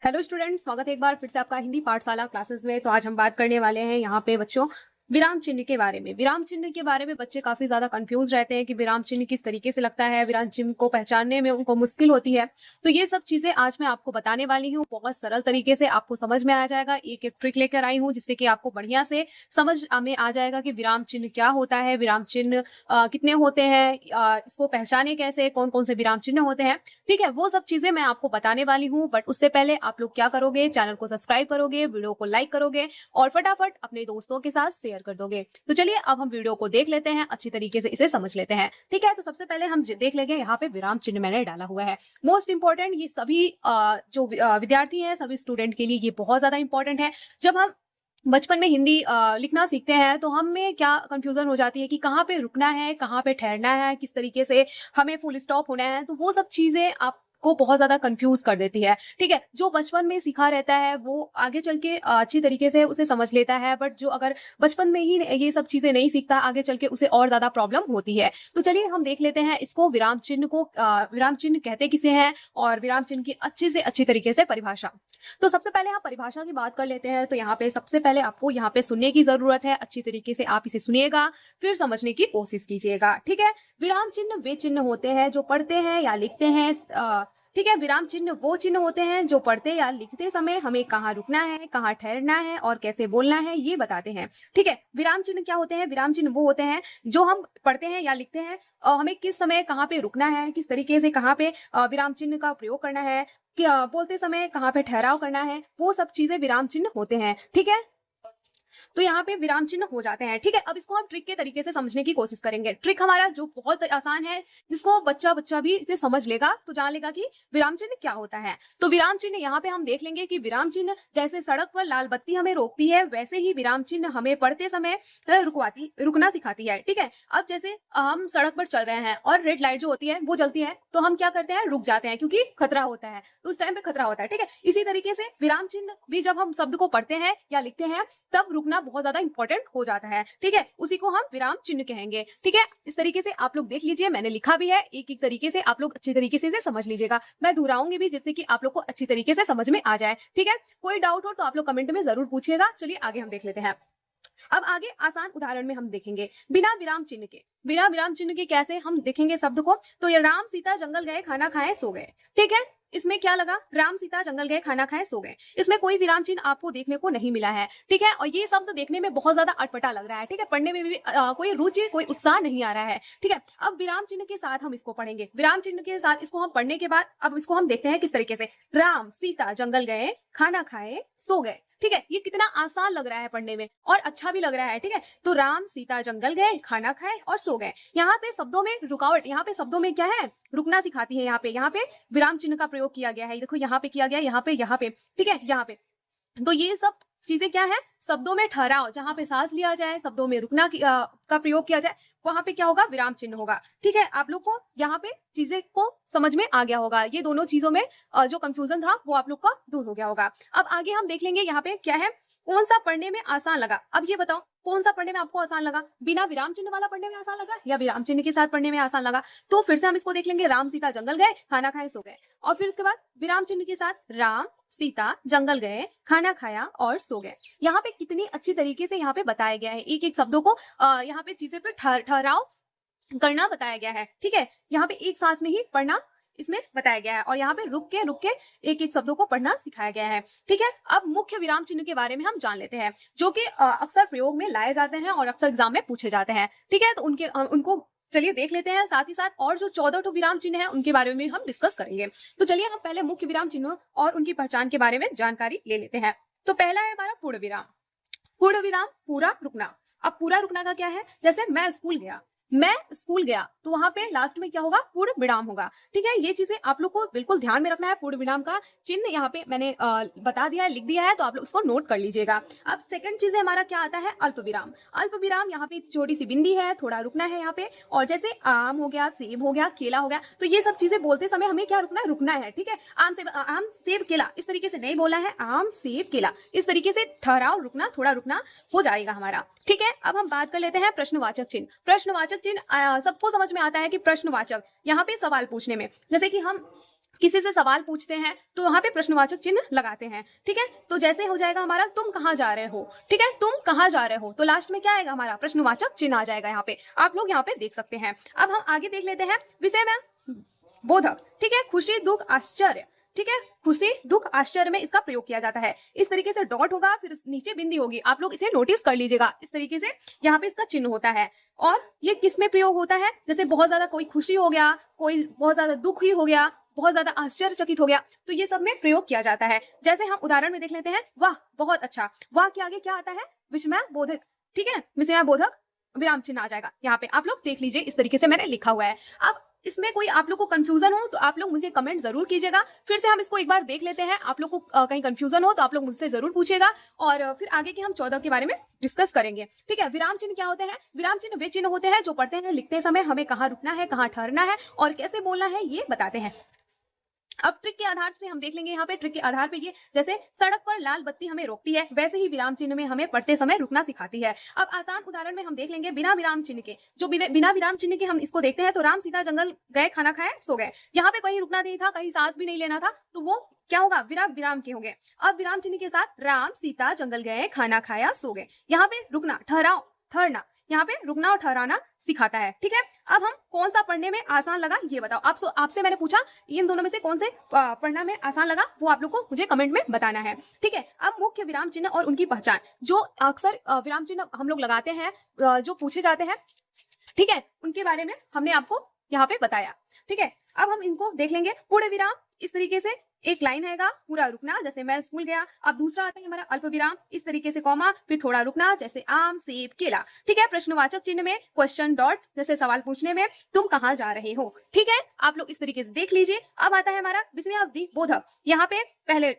Hello student, स्वागत है एक बार फिर से आपका हिंदी पाठशाला क्लासेस में। तो आज हम बात करने वाले हैं यहाँ पे बच्चों विराम चिन्ह के बारे में। विराम चिन्ह के बारे में बच्चे काफी ज्यादा कंफ्यूज रहते हैं कि विराम चिन्ह किस तरीके से लगता है, विराम चिन्ह को पहचानने में उनको मुश्किल होती है। तो ये सब चीजें आज मैं आपको बताने वाली हूँ, बहुत सरल तरीके से आपको समझ में आ जाएगा। एक एक ट्रिक लेकर आई हूँ जिससे कि आपको बढ़िया से समझ में आ जाएगा कि विराम चिन्ह क्या होता है, विराम चिन्ह कितने होते हैं, इसको पहचाने कैसे, कौन कौन से विराम चिन्ह होते हैं। ठीक है, वो सब चीजें मैं आपको बताने वाली हूँ। बट उससे पहले आप लोग क्या करोगे, चैनल को सब्सक्राइब करोगे, वीडियो को लाइक करोगे और फटाफट अपने दोस्तों के साथ शेयर कर दोगे। तो चलिए अब हम वीडियो को देख लेते हैं, अच्छी तरीके से इसे समझ लेते हैं। ठीक है, तो सबसे पहले हम देख लेंगे यहाँ पे विराम चिन्ह मैंने डाला हुआ है। मोस्ट इंपॉर्टेंट, ये सभी जो विद्यार्थी हैं, सभी स्टूडेंट के लिए ये बहुत ज्यादा इंपॉर्टेंट है। जब हम बचपन में हिंदी लिखना सीखते हैं तो हमें क्या कंफ्यूजन हो जाती है कि कहाँ पे रुकना है, कहाँ पे ठहरना है, किस तरीके से हमें फुल स्टॉप होना है। तो वो सब चीजें आपको बहुत ज्यादा कंफ्यूज कर देती है। ठीक है, जो बचपन में सीखा रहता है वो आगे चल के अच्छी तरीके से उसे समझ लेता है। बट जो अगर बचपन में ही ये सब चीजें नहीं सीखता, आगे चल के उसे और ज्यादा प्रॉब्लम होती है। तो चलिए हम देख लेते हैं इसको, विराम चिन्ह को विराम चिन्ह कहते किसे हैं और विराम चिन्ह की अच्छी से अच्छी तरीके से परिभाषा। तो सबसे पहले हम परिभाषा की बात कर लेते हैं। तो यहाँ पे सबसे पहले आपको यहाँ पे सुनने की जरूरत है, अच्छी तरीके से आप इसे सुनिएगा, फिर समझने की कोशिश कीजिएगा। ठीक है, विराम चिन्ह वे चिन्ह होते हैं जो पढ़ते हैं या लिखते हैं। ठीक है, विराम चिन्ह वो चिन्ह होते हैं जो पढ़ते या लिखते समय हमें कहाँ रुकना है, कहाँ ठहरना है और कैसे बोलना है ये बताते हैं। ठीक है, विराम चिन्ह क्या होते हैं? विराम चिन्ह वो होते हैं जो हम पढ़ते हैं या लिखते हैं, हमें किस समय कहाँ पे रुकना है, किस तरीके से कहाँ पे विराम चिन्ह का प्रयोग करना है, बोलते समय कहाँ पे ठहराव करना है, वो सब चीजें विराम चिन्ह होते हैं। ठीक है, तो यहाँ पे विराम चिन्ह हो जाते हैं। ठीक है, अब इसको हम ट्रिक के तरीके से समझने की कोशिश करेंगे। ट्रिक हमारा जो बहुत आसान है, जिसको बच्चा भी इसे समझ लेगा तो जान लेगा कि विराम चिन्ह क्या होता है। तो विराम चिन्ह यहाँ पे हम देख लेंगे कि विराम चिन्ह जैसे सड़क पर लाल बत्ती हमें रोकती है, वैसे ही विराम चिन्ह हमें पढ़ते समय रुकना सिखाती है। ठीक है, अब जैसे हम सड़क पर चल रहे हैं और रेड लाइट जो होती है वो जलती है, तो हम क्या करते हैं, रुक जाते हैं क्योंकि खतरा होता है, तो उस टाइम पे खतरा होता है। ठीक है, इसी तरीके से विराम चिन्ह भी जब हम शब्द को पढ़ते हैं या लिखते हैं तब रुकना बहुत ज्यादा इंपॉर्टेंट हो जाता है। ठीक है, उसी को हम विराम चिन्ह कहेंगे। ठीक है, इस तरीके से आप लोग देख लीजिए, मैंने लिखा भी है, एक एक तरीके से आप लोग अच्छी तरीके से इसे समझ लीजिएगा। मैं दोहराऊंगी भी जिससे कि आप लोग को अच्छी तरीके से समझ में आ जाए। ठीक है, कोई डाउट हो तो आप लोग कमेंट में जरूर पूछिएगा। चलिए आगे हम देख लेते हैं। अब आगे आसान उदाहरण में हम देखेंगे बिना विराम चिन्ह के। बिना विराम चिन्ह के कैसे हम देखेंगे शब्द को? तो ये राम सीता जंगल गए, खाना खाए, सो गए। ठीक है, इसमें क्या लगा, राम सीता जंगल गए, खाना खाए, सो गए। इसमें कोई विराम चिन्ह आपको देखने को नहीं मिला है। ठीक है, और ये शब्द देखने में बहुत ज्यादा अटपटा लग रहा है। ठीक है, पढ़ने में भी कोई रुचि, कोई उत्साह नहीं आ रहा है। ठीक है, अब विराम चिन्ह के साथ हम इसको पढ़ेंगे। विराम चिन्ह के साथ इसको हम पढ़ने के बाद अब इसको हम देखते हैं किस तरीके से। राम सीता जंगल गए, खाना खाए, सो गए। ठीक है, ये कितना आसान लग रहा है पढ़ने में और अच्छा भी लग रहा है। ठीक है, तो राम सीता जंगल गए, खाना खाए और सो गए। यहाँ पे शब्दों में रुकावट, यहाँ पे शब्दों में क्या है, रुकना सिखाती है। यहाँ पे विराम चिन्ह का प्रयोग किया गया है। देखो यहाँ पे किया गया, यहाँ पे। ठीक है, यहाँ पे। तो ये सब चीजें क्या है, शब्दों में ठहराव, जहां पे सांस लिया जाए, शब्दों में रुकना का प्रयोग किया जाए, वहां पे क्या होगा, विराम चिन्ह होगा। ठीक है, आप लोग को यहाँ पे चीजें को समझ में आ गया होगा। ये दोनों चीजों में जो कंफ्यूजन था वो आप लोग का दूर हो गया होगा। अब आगे हम देख लेंगे यहाँ पे क्या है, कौन सा पढ़ने में आसान लगा। अब ये बताओ कौन सा पढ़ने में आपको आसान लगा, बिना विराम चिन्ह वाला पढ़ने में आसान लगा या विराम चिन्ह के साथ पढ़ने में आसान लगा? तो फिर से हम इसको देख लेंगे, राम सीता जंगल गए, खाना खाए, सो गए। और फिर उसके बाद विराम चिन्ह के साथ राम सीता जंगल गए, खाना खाया और सो गए। यहाँ पे कितनी अच्छी तरीके से यहाँ पे बताया गया है, एक एक शब्दों को यहाँ पे चीजें पे ठहराव करना बताया गया है। ठीक है, यहाँ पे एक सांस में ही पढ़ना इसमें बताया गया है और यहाँ पे रुक के एक एक शब्दों को पढ़ना सिखाया गया है। ठीक है, अब मुख्य विराम चिन्ह के बारे में हम जान लेते हैं, जो कि अक्सर प्रयोग में लाए जाते हैं और अक्सर एग्जाम में पूछे जाते हैं। ठीक है, तो उनको चलिए देख लेते हैं। साथ ही साथ और जो 14 विराम चिन्ह है उनके बारे में हम डिस्कस करेंगे। तो चलिए हम पहले मुख्य विराम चिन्ह और उनकी पहचान के बारे में जानकारी ले लेते हैं। तो पहला है हमारा पूर्ण विराम। पूर्ण विराम, पूरा रुकना। अब पूरा रुकना का क्या है, जैसे मैं स्कूल गया तो वहां पे लास्ट में क्या होगा, पूर्ण विराम होगा। ठीक है, ये चीजें आप लोग को बिल्कुल ध्यान में रखना है। पूर्ण विराम का चिन्ह यहाँ पे मैंने बता दिया है, लिख दिया है, तो आप लोग उसको नोट कर लीजिएगा। अब सेकंड चीज हमारा क्या आता है, अल्प विराम। अल्प विराम, यहाँ पे छोटी सी बिंदी है, थोड़ा रुकना है यहाँ पे। और जैसे आम हो गया, सेब हो गया, केला हो गया, तो ये सब चीजें बोलते समय हमें क्या रुकना है। ठीक है, आम सेब केला इस तरीके से नहीं बोलना है, आम सेब केला इस तरीके से ठहराव, रुकना, थोड़ा रुकना हो जाएगा हमारा। ठीक है, अब हम बात कर लेते हैं प्रश्नवाचक चिन्ह। प्रश्नवाचक चिन्ह सबको समझ में आता है कि प्रश्नवाचक, यहाँ पे सवाल पूछने में, जैसे कि हम किसी से सवाल पूछते हैं तो यहाँ पे प्रश्नवाचक चिन्ह लगाते हैं। ठीक है, तो जैसे हो जाएगा हमारा तुम कहाँ जा रहे हो। ठीक है, तुम कहाँ जा रहे हो, तो लास्ट में क्या आएगा हमारा प्रश्नवाचक चिन्ह आ जाएगा। यहाँ पे आप लोग यहाँ पे देख सकते हैं। अब हम आगे देख लेते हैं विषय में बोधक। ठीक है, खुशी दुख आश्चर्य। ठीक है, खुशी दुख आश्चर्य में इसका प्रयोग किया जाता है। इस तरीके से डॉट होगा, फिर नीचे बिंदी होगी, आप लोग इसे नोटिस कर लीजिएगा। इस तरीके से यहाँ पे इसका चिन्ह होता है। और ये किस में प्रयोग होता है, जैसे बहुत ज्यादा कोई खुशी हो गया, कोई बहुत ज्यादा दुख ही हो गया, बहुत ज्यादा आश्चर्यचकित हो गया, तो ये सब में प्रयोग किया जाता है। जैसे हम उदाहरण में देख लेते हैं, वाह बहुत अच्छा। वाह के आगे क्या आता है, विस्मय बोधक। ठीक है, विस्मय बोधक विराम चिन्ह आ जाएगा। यहाँ पे आप लोग देख लीजिए, इस तरीके से मैंने लिखा हुआ है। अब इसमें कोई आप लोग को कंफ्यूजन हो तो आप लोग मुझे कमेंट जरूर कीजिएगा। फिर से हम इसको एक बार देख लेते हैं। आप लोग को कहीं कंफ्यूजन हो तो आप लोग मुझसे जरूर पूछिएगा, और फिर आगे की हम 14 के बारे में डिस्कस करेंगे। ठीक है, विराम चिन्ह क्या होते हैं, विराम चिन्ह वे चिन्ह होते हैं जो पढ़ते हैं लिखते समय हमें कहाँ रुकना है, कहाँ ठहरना है और कैसे बोलना है, ये बताते हैं। अब ट्रिक के आधार से हम देख लेंगे। यहाँ पे ट्रिक के आधार पे ये, जैसे सड़क पर लाल बत्ती हमें रोकती है, वैसे ही विराम चिन्ह में हमें पढ़ते समय रुकना सिखाती है। अब आसान उदाहरण में हम देख लेंगे बिना विराम चिन्ह के। जो बिना विराम चिन्ह के हम इसको देखते हैं, तो राम सीता जंगल गए, खाना खाए, सो गए। यहाँ पे कहीं रुकना नहीं था, कहीं सांस भी नहीं लेना था, तो वो क्या होगा, विराम के होंगे। अब विराम चिन्ह के साथ राम सीता जंगल गए, खाना खाया, सो गए। यहाँ पे रुकना, ठहराव, ठहरना, यहाँ पे रुकना और ठहराना सिखाता है। ठीक है, अब हम कौन सा पढ़ने में आसान लगा ये बताओ। आपसे मैंने पूछा इन दोनों में से कौन से पढ़ना में आसान लगा, वो आप लोग को मुझे कमेंट में बताना है। ठीक है, अब मुख्य विराम चिन्ह और उनकी पहचान। जो अक्सर विराम चिन्ह हम लोग लगाते हैं, जो पूछे जाते हैं, ठीक है, उनके बारे में हमने आपको यहाँ पे बताया। ठीक है, अब हम इनको देख लेंगे। पूर्ण विराम, इस तरीके से एक लाइन हैगा, पूरा रुकना, जैसे मैं स्कूल गया। अब दूसरा आता है हमारा अल्प विराम, इस तरीके से कॉमा, फिर थोड़ा रुकना, जैसे आम, सेब, केला। ठीक है, प्रश्नवाचक चिन्ह में क्वेश्चन डॉट, जैसे सवाल पूछने में तुम कहाँ जा रहे हो। ठीक है, आप लोग इस तरीके से देख लीजिए। अब आता है हमारा विस्मयावधि बोधक। यहाँ पे पहले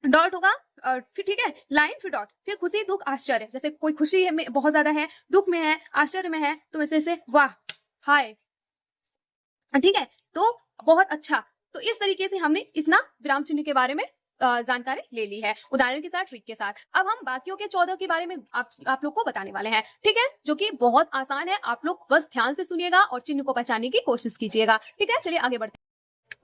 डॉट होगा, फिर ठीक है लाइन, फिर डॉट, फिर खुशी दुख आश्चर्य। जैसे कोई खुशी में बहुत ज्यादा है, दुख में है, आश्चर्य में है, तो वैसे वाह, हाय। ठीक है, तो बहुत अच्छा। तो इस तरीके से हमने इतना विराम चिन्ह के बारे में जानकारी ले ली है, उदाहरण के साथ, ट्रिक के साथ। अब हम बाकियों के 14 के बारे में आप लोग को बताने वाले हैं। ठीक है, जो कि बहुत आसान है, आप लोग बस ध्यान से सुनिएगा और चिन्ह को पहचानने की कोशिश कीजिएगा। ठीक है, चलिए आगे बढ़ते हैं।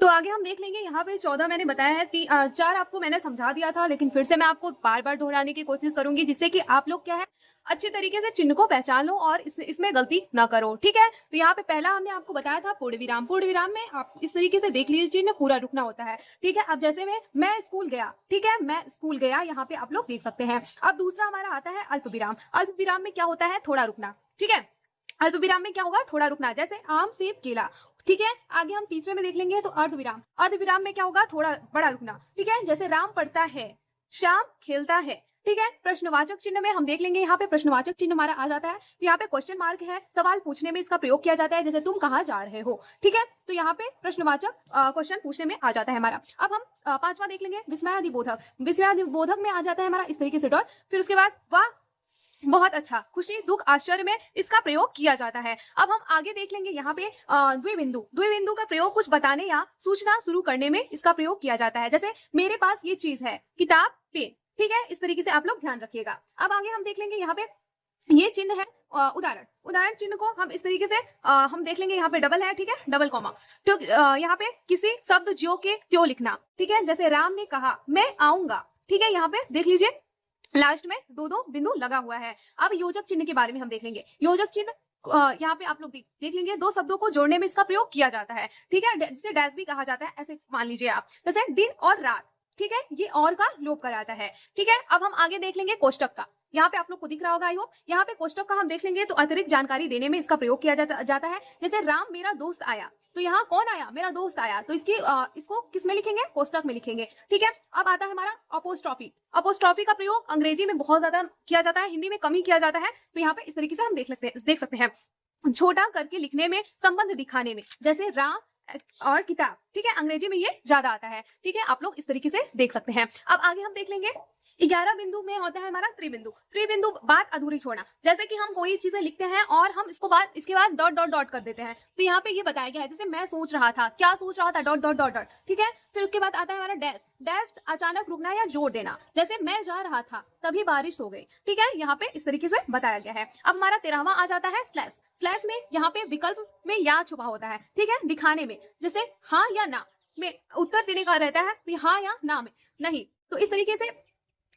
तो आगे हम देख लेंगे। यहाँ पे 14 मैंने बताया है, 4 आपको मैंने समझा दिया था, लेकिन फिर से मैं आपको बार बार दोहराने की कोशिश करूंगी, जिससे कि आप लोग क्या है अच्छे तरीके से चिन्ह को पहचान लो और इसमें गलती ना करो। ठीक है, तो यहाँ पे पहला हमने आपको बताया था पूर्ण विराम। पूर्ण विराम में आप इस तरीके से देख लीजिए, चिन्ह पूरा रुकना होता है। ठीक है, अब जैसे मैं स्कूल गया। ठीक है, मैं स्कूल गया, यहाँ पे आप लोग देख सकते हैं। अब दूसरा हमारा आता है अल्प विराम। अल्प विराम में क्या होता है, थोड़ा रुकना। ठीक है, अल्प विराम में क्या होगा, थोड़ा रुकना, जैसे आम, सेब, केला। ठीक है, आगे हम तीसरे में देख लेंगे तो अर्ध विराम। अर्ध विराम में क्या होगा, थोड़ा बड़ा रुकना। ठीक है, जैसे राम पढ़ता है, श्याम खेलता है। ठीक है, प्रश्नवाचक चिन्ह में हम देख लेंगे। यहाँ पे प्रश्नवाचक चिन्ह हमारा आ जाता है, तो यहाँ पे क्वेश्चन मार्क है, सवाल पूछने में इसका प्रयोग किया जाता है, जैसे तुम कहाँ जा रहे हो। ठीक है, तो यहाँ पे प्रश्नवाचक क्वेश्चन पूछने में आ जाता है हमारा। अब हम पांचवा देख लेंगे, विस्मयादि बोधक। विस्मयादि बोधक में आ जाता है हमारा इस तरीके से डॉट, फिर उसके बाद वाह, बहुत अच्छा, खुशी दुख आश्चर्य में इसका प्रयोग किया जाता है। अब हम आगे देख लेंगे। यहाँ पे द्विबिंदु। द्विबिंदु का प्रयोग कुछ बताने या सूचना शुरू करने में इसका प्रयोग किया जाता है, जैसे मेरे पास ये चीज है, किताब, पेन। ठीक है, इस तरीके से आप लोग ध्यान रखिएगा। अब आगे हम देख लेंगे, यहाँ पे ये चिन्ह है उदाहरण। उदाहरण चिन्ह को हम इस तरीके से हम देख लेंगे। यहाँ पे डबल है, ठीक है, डबल कॉमा। तो यहाँ पे किसी शब्द ज्यो के त्यों लिखना। ठीक है, जैसे राम ने कहा मैं आऊंगा। ठीक है, यहाँ पे देख लीजिए लास्ट में दो बिंदु लगा हुआ है। अब योजक चिन्ह के बारे में हम देख लेंगे। योजक चिन्ह यहाँ पे आप लोग देख लेंगे, दो शब्दों को जोड़ने में इसका प्रयोग किया जाता है। ठीक है, जिसे डैश भी कहा जाता है, ऐसे मान लीजिए आप, जैसे दिन और रात। ठीक है, ये और का लोप कराता है। ठीक है, अब हम आगे देख लेंगे कोष्टक का। यहाँ पे आप लोग को दिख रहा होगा, आई होप। यहाँ पे कोष्टक का हम देख लेंगे तो अतिरिक्त जानकारी देने में इसका प्रयोग किया जाता है, जैसे राम मेरा दोस्त आया। तो यहाँ कौन आया, मेरा दोस्त आया, तो इसको किस में लिखेंगे, कोष्टक में लिखेंगे। ठीक है, अब आता है हमारा अपोस्ट्रॉफी। अपोस्ट्रॉफी का प्रयोग अंग्रेजी में बहुत ज्यादा किया जाता है, हिंदी में कम ही किया जाता है। तो यहाँ पे इस तरीके से हम देख सकते हैं, छोटा करके लिखने में, संबंध दिखाने में, जैसे राम और किताब। ठीक है, अंग्रेजी में ये ज्यादा आता है। ठीक है, आप लोग इस तरीके से देख सकते हैं। अब आगे हम देख लेंगे 11 बिंदु में होता है हमारा त्रिबिंदु। त्रिबिंदु बात अधूरी छोड़ना, जैसे कि हम कोई चीजें लिखते हैं और हम इसके बाद डॉट डॉट डॉट कर देते हैं। तो यहाँ पे ये बताया गया है, जैसे मैं सोच रहा था, क्या सोच रहा था, डॉट डॉट डॉट डॉट। ठीक है, फिर उसके बाद आता है हमारा डैश। डैश अचानक रुकना या जोड़ देना, जैसे मैं जा रहा था तभी बारिश हो गई। ठीक है, यहाँ पे इस तरीके से बताया गया है। अब हमारा 13वां आ जाता है स्लैश। स्लैश में यहाँ पे विकल्प में या छुपा होता है। ठीक है, दिखाने में, जैसे हाँ या ना। में उत्तर देने का रहता है कि हाँ या ना में, नहीं। तो इस तरीके से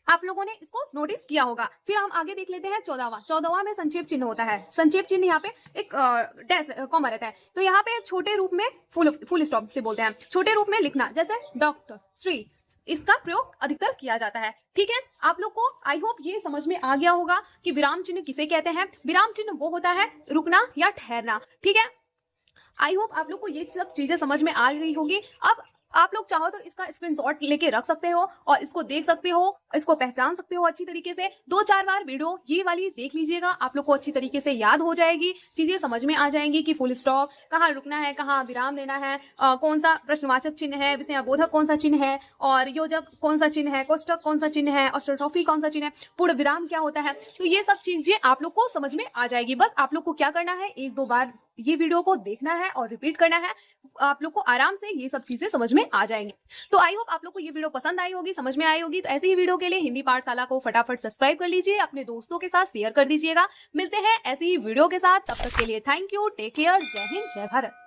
आप लोगों ने इसको नोटिस किया होगा। फिर हम आगे देख लेते हैं 14वां में संक्षेप चिन्ह होता है। संक्षेप चिन्ह यहाँ पे एक डैश कॉमा रहता है, तो यहाँ पे छोटे रूप में फुल स्टॉप से बोलते हैं, छोटे रूप में लिखना, जैसे डॉक्टर, श्री, इसका प्रयोग अधिकतर किया जाता है। ठीक है, आप लोग को आई होप ये समझ में आ गया होगा कि विराम चिन्ह किसे कहते हैं। विराम चिन्ह वो होता है रुकना या ठहरना। ठीक है, आई होप आप लोग को ये सब चीजें समझ में आ गई होगी। अब आप लोग चाहो तो इसका स्क्रीनशॉट लेके रख सकते हो और इसको देख सकते हो, इसको पहचान सकते हो अच्छी तरीके से। 2-4 बार वीडियो ये वाली देख लीजिएगा, आप लोग को अच्छी तरीके से याद हो जाएगी, चीजें समझ में आ जाएंगी कि फुल स्टॉप कहाँ रुकना है, कहाँ विराम देना है, कौन सा प्रश्नवाचक चिन्ह है, विषयबोधक कौन सा चिन्ह है, और योजक कौन सा चिन्ह है, कोष्टक कौन सा चिन्ह है, और कौन सा चिन्ह है, पूर्ण विराम क्या होता है। तो ये सब चीजें आप लोग को समझ में आ जाएगी। बस आप लोग को क्या करना है, 1-2 बार ये वीडियो को देखना है और रिपीट करना है, आप लोग को आराम से ये सब चीजें समझ में आ जाएंगी। तो आई होप आप लोग को ये वीडियो पसंद आई होगी, समझ में आई होगी। तो ऐसे ही वीडियो के लिए हिंदी पाठशाला को फटाफट सब्सक्राइब कर लीजिए, अपने दोस्तों के साथ शेयर कर दीजिएगा। मिलते हैं ऐसी ही वीडियो के साथ, तब तक के लिए थैंक यू, टेक केयर, जय हिंद, जय भारत।